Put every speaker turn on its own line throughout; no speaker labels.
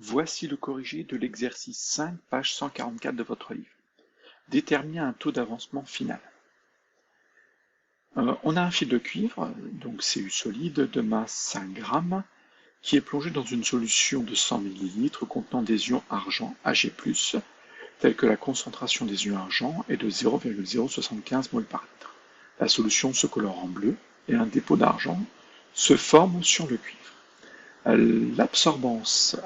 Voici le corrigé de l'exercice 5, page 144 de votre livre. Déterminez un taux d'avancement final. On a un fil de cuivre, donc Cu solide, de masse 5 grammes, qui est plongé dans une solution de 100 ml contenant des ions argent Ag+, telle que la concentration des ions argent est de 0,075 mol par litre. La solution se colore en bleu et un dépôt d'argent se forme sur le cuivre. L'absorbance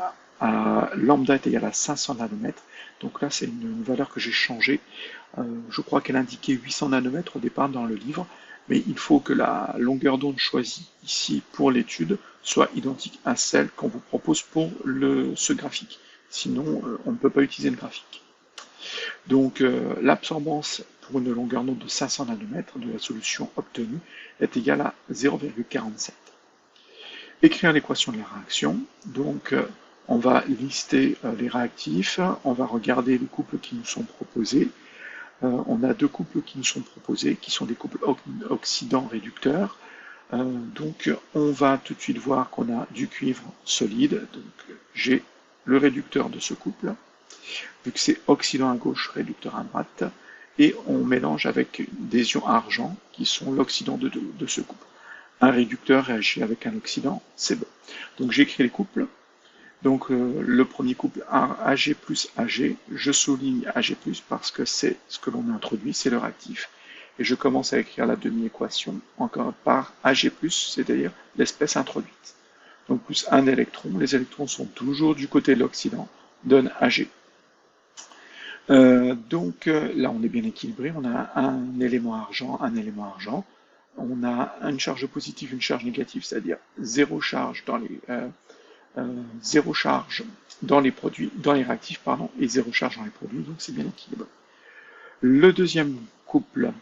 à lambda est égale à 500 nanomètres. Donc là, c'est une valeur que j'ai changée. Je crois qu'elle indiquait 800 nanomètres au départ dans le livre, mais il faut que la longueur d'onde choisie ici pour l'étude soit identique à celle qu'on vous propose pour ce graphique. Sinon, on ne peut pas utiliser le graphique. Donc, l'absorbance pour une longueur d'onde de 500 nanomètres de la solution obtenue est égale à 0,47. Écrire l'équation de la réaction. Donc, on va lister les réactifs, on va regarder les couples qui nous sont proposés. On a deux couples qui nous sont proposés, qui sont des couples oxydants-réducteurs. Donc, on va tout de suite voir qu'on a du cuivre solide. Donc, j'ai le réducteur de ce couple, vu que c'est oxydant à gauche, réducteur à droite. Et on mélange avec des ions argent, qui sont l'oxydant de ce couple. Un réducteur réagit avec un oxydant, c'est bon. Donc j'écris les couples. Donc le premier couple Ag plus Ag, je souligne Ag plus parce que c'est ce que l'on a introduit, c'est le réactif. Et je commence à écrire la demi-équation encore par Ag+, c'est-à-dire l'espèce introduite. Donc plus un électron, les électrons sont toujours du côté de l'oxydant, donne Ag. Donc là on est bien équilibré, on a un élément argent, on a une charge positive, une charge négative, c'est-à-dire zéro charge dans les produits, dans les réactifs, pardon, et zéro charge dans les produits, donc c'est bien équilibré. Le deuxième couple,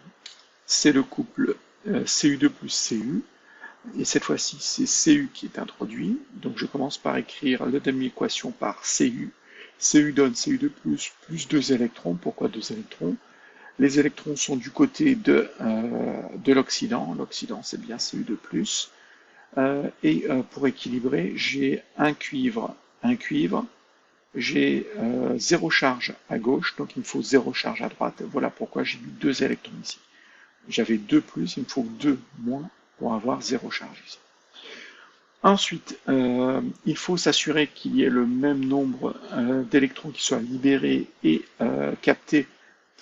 c'est le couple Cu2 plus Cu, et cette fois-ci, c'est Cu qui est introduit, donc je commence par écrire la demi-équation par Cu. Cu donne Cu2 plus 2 électrons. Pourquoi 2 électrons? Les électrons sont du côté de l'oxydant. L'oxydant, c'est bien Cu2+. Et pour équilibrer, j'ai un cuivre, j'ai zéro charge à gauche, donc il me faut zéro charge à droite. Voilà pourquoi j'ai mis 2 électrons ici. J'avais 2+, il me faut 2- pour avoir zéro charge ici. Ensuite, il faut s'assurer qu'il y ait le même nombre d'électrons qui soient libérés et captés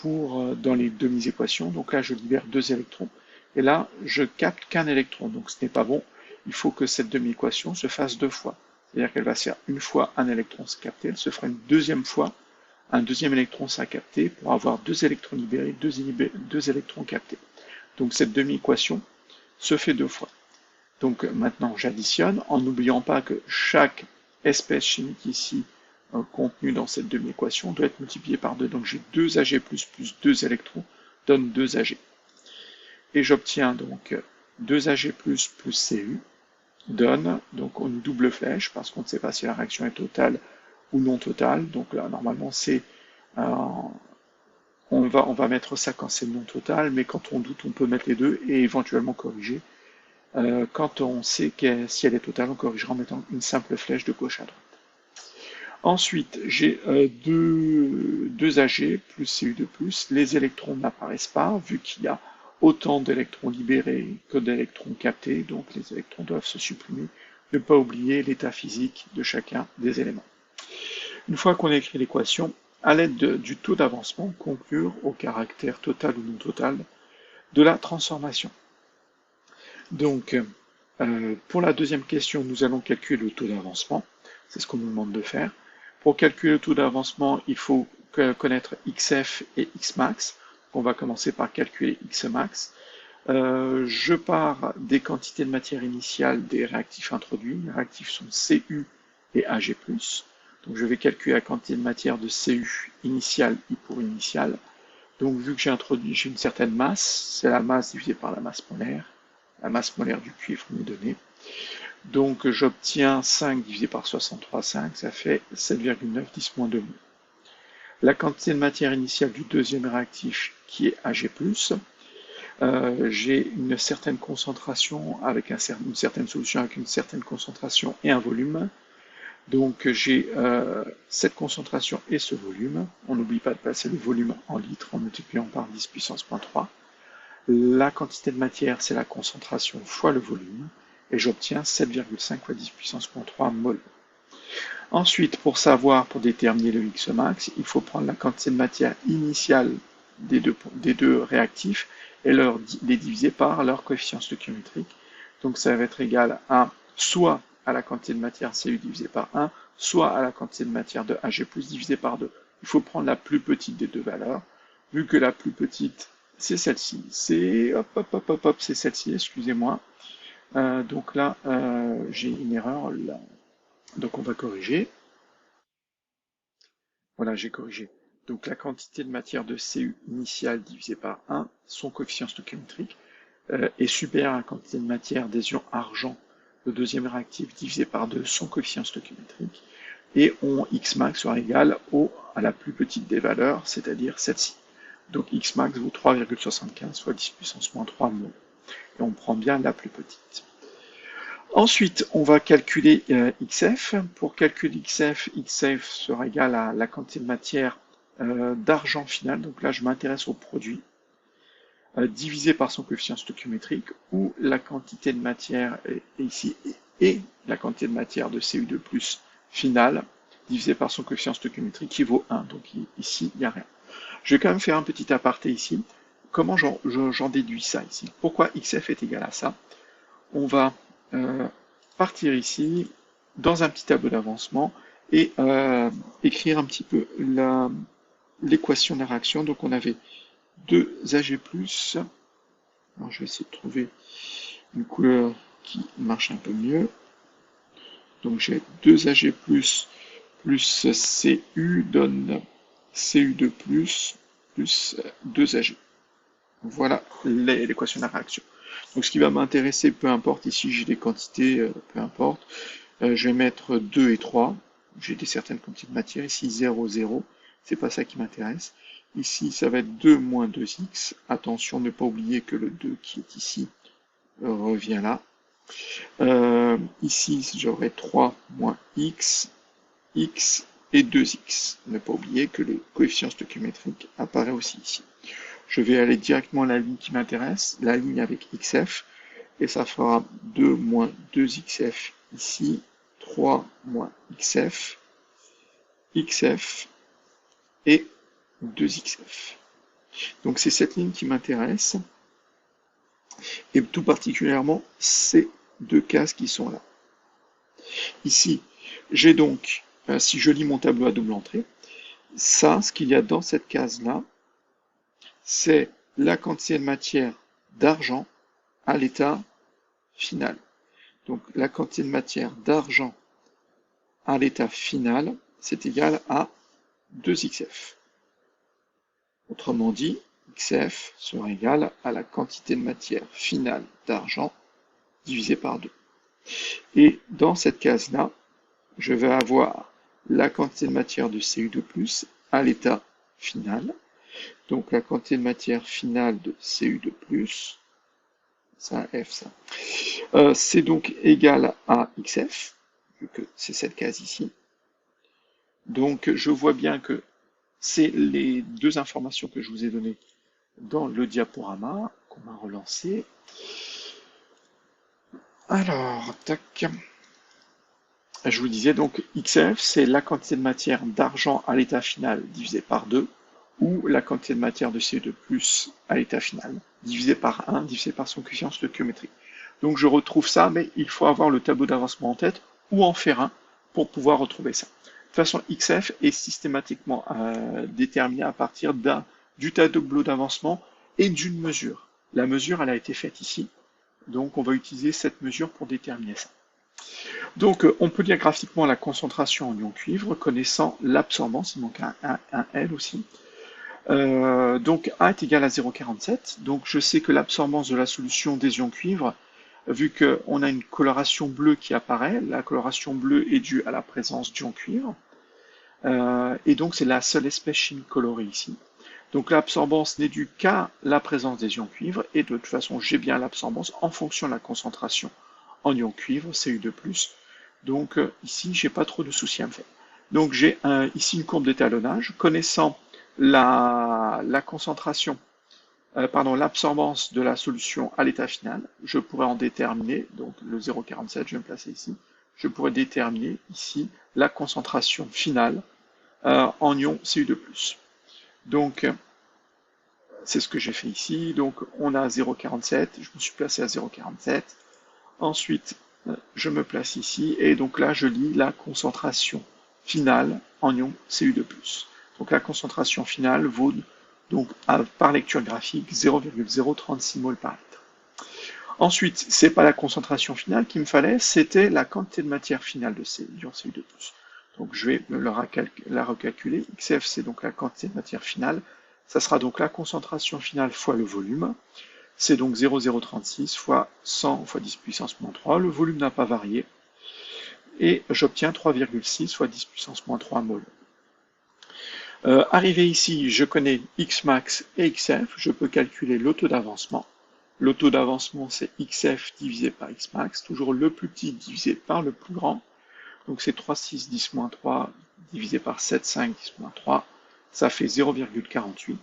dans les demi-équations. Donc là, je libère 2 électrons. Et là, je capte qu'un électron. Donc ce n'est pas bon. Il faut que cette demi-équation se fasse 2 fois. C'est-à-dire qu'elle va se faire une fois un électron capté, elle se fera une deuxième fois, un deuxième électron sera capté pour avoir 2 électrons libérés, 2 électrons captés. Donc cette demi-équation se fait 2 fois. Donc maintenant j'additionne en n'oubliant pas que chaque espèce chimique ici contenue dans cette demi-équation doit être multipliée par 2. Donc j'ai 2 Ag+, plus 2 électrons donne 2 Ag. Et j'obtiens donc 2 Ag+, plus Cu donne donc une double flèche parce qu'on ne sait pas si la réaction est totale ou non totale. Donc là normalement c'est on va mettre ça quand c'est non total, mais quand on doute on peut mettre les deux et éventuellement corriger. Quand on sait si elle est totale, on corrigera en mettant une simple flèche de gauche à droite. Ensuite, j'ai 2 Ag plus Cu2+. Les électrons n'apparaissent pas, vu qu'il y a autant d'électrons libérés que d'électrons captés, donc les électrons doivent se supprimer. Ne pas oublier l'état physique de chacun des éléments. Une fois qu'on a écrit l'équation, à l'aide du taux d'avancement, conclure au caractère total ou non total de la transformation. Donc, pour la deuxième question, nous allons calculer le taux d'avancement. C'est ce qu'on nous demande de faire. Pour calculer le taux d'avancement, il faut connaître Xf et Xmax. On va commencer par calculer Xmax. Je pars des quantités de matière initiale des réactifs introduits. Les réactifs sont Cu et Ag+. Donc je vais calculer la quantité de matière de Cu initiale, I pour initiale. Donc vu que j'ai une certaine masse, c'est la masse divisée par la masse molaire. La masse molaire du cuivre m'est donnée. Donc j'obtiens 5 divisé par 63,5, ça fait 7,9 10-2 mol. La quantité de matière initiale du deuxième réactif qui est Ag+, j'ai une certaine concentration avec une certaine solution avec une certaine concentration et un volume. Donc j'ai cette concentration et ce volume. On n'oublie pas de passer le volume en litres en multipliant par 10 puissance moins 3. La quantité de matière, c'est la concentration fois le volume, et j'obtiens 7,5 fois 10 puissance moins 3 mol. Ensuite, pour déterminer le X max, il faut prendre la quantité de matière initiale des deux réactifs et les diviser par leur coefficient stoichiométrique. Donc ça va être égal à soit à la quantité de matière Cu divisé par 1, soit à la quantité de matière de Ag+ divisé par 2. Il faut prendre la plus petite des deux valeurs, vu que la plus petite, c'est celle-ci. C'est celle-ci, excusez-moi. Donc là, j'ai une erreur là. Donc on va corriger. Voilà, j'ai corrigé. Donc la quantité de matière de Cu initiale divisée par 1, son coefficient stoichiométrique, est supérieur à la quantité de matière des ions argent, le deuxième réactif, divisé par 2, son coefficient stoichiométrique, et X max sera égal à la plus petite des valeurs, c'est-à-dire celle-ci. Donc X max vaut 3,75 fois 10 puissance moins 3 mol. Et on prend bien la plus petite. Ensuite, on va calculer XF. Pour calculer XF, XF sera égal à la quantité de matière d'argent final. Donc là, je m'intéresse au produit, divisé par son coefficient stoichiométrique, ou la quantité de matière ici, et la quantité de matière de Cu2+ finale, divisé par son coefficient stoichiométrique, qui vaut 1. Donc ici, il n'y a rien. Je vais quand même faire un petit aparté ici. Comment j'en déduis ça ici? Pourquoi XF est égal à ça? On va partir ici dans un petit tableau d'avancement et écrire un petit peu l'équation de la réaction. Donc on avait 2 Ag+, alors je vais essayer de trouver une couleur qui marche un peu mieux. Donc j'ai 2 Ag+, plus Cu donne Cu2+, plus 2 Ag. Voilà l'équation de la réaction. Donc ce qui va m'intéresser, peu importe, ici j'ai des quantités, peu importe, je vais mettre 2 et 3, j'ai des certaines quantités de matière, ici 0, 0, c'est pas ça qui m'intéresse. Ici ça va être 2 moins 2x, attention ne pas oublier que le 2 qui est ici revient là. Ici j'aurai 3 moins x, x et 2x, ne pas oublier que le coefficient stoichiométrique apparaît aussi ici. Je vais aller directement à la ligne qui m'intéresse, la ligne avec XF, et ça fera 2 moins 2XF ici, 3 moins XF, XF et 2XF. Donc c'est cette ligne qui m'intéresse, et tout particulièrement ces deux cases qui sont là. Ici, j'ai donc, si je lis mon tableau à double entrée, ça, ce qu'il y a dans cette case-là, c'est la quantité de matière d'argent à l'état final. Donc la quantité de matière d'argent à l'état final, c'est égal à 2XF. Autrement dit, XF sera égal à la quantité de matière finale d'argent divisé par 2. Et dans cette case-là, je vais avoir la quantité de matière de Cu2+ à l'état final. Donc la quantité de matière finale de Cu2+, ça F ça, c'est donc égal à XF, vu que c'est cette case ici. Donc je vois bien que c'est les deux informations que je vous ai données dans le diaporama qu'on m'a relancé. Alors, tac. Je vous disais donc XF, c'est la quantité de matière d'argent à l'état final divisé par 2, ou la quantité de matière de Cu2+ à l'état final, divisé par 1, divisé par son coefficient stoichiométrique. Donc je retrouve ça, mais il faut avoir le tableau d'avancement en tête, ou en faire un, pour pouvoir retrouver ça. De toute façon, XF est systématiquement déterminé à partir du tableau d'avancement et d'une mesure. La mesure, elle a été faite ici, donc on va utiliser cette mesure pour déterminer ça. Donc on peut dire graphiquement la concentration en ion cuivre, connaissant l'absorbance, il manque un L aussi. Donc A est égal à 0,47, donc je sais que l'absorbance de la solution des ions cuivre, vu qu'on a une coloration bleue qui apparaît, la coloration bleue est due à la présence d'ions cuivre, et donc c'est la seule espèce chimique colorée ici. Donc l'absorbance n'est due qu'à la présence des ions cuivre, et de toute façon j'ai bien l'absorbance en fonction de la concentration en ion cuivre, Cu2+, Donc ici, j'ai pas trop de soucis à me faire. Donc j'ai ici une courbe d'étalonnage. Connaissant la concentration, pardon, l'absorbance de la solution à l'état final, je pourrais en déterminer, donc le 0,47, je vais me placer ici, je pourrais déterminer ici la concentration finale en ion Cu2+. Donc, c'est ce que j'ai fait ici. Donc, on a 0,47, je me suis placé à 0,47. Ensuite, je me place ici, et donc là, je lis la concentration finale en ion Cu2+. Donc, la concentration finale vaut, donc, par lecture graphique, 0,036 mol par litre. Ensuite, c'est pas la concentration finale qu'il me fallait, c'était la quantité de matière finale de ces ions Cu2+. Donc je vais la recalculer. XF, c'est donc la quantité de matière finale. Ça sera donc la concentration finale fois le volume. C'est donc 0,036 fois 100 fois 10 puissance moins 3. Le volume n'a pas varié. Et j'obtiens 3,6 fois 10 puissance moins 3 mol. Arrivé ici, je connais Xmax et XF. Je peux calculer le taux d'avancement. Le taux d'avancement, c'est XF divisé par Xmax. Toujours le plus petit divisé par le plus grand. Donc c'est 3,6 10-3 divisé par 7,5 10-3, ça fait 0,48.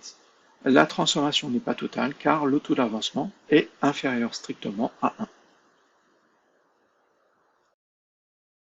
La transformation n'est pas totale car le taux d'avancement est inférieur strictement à 1.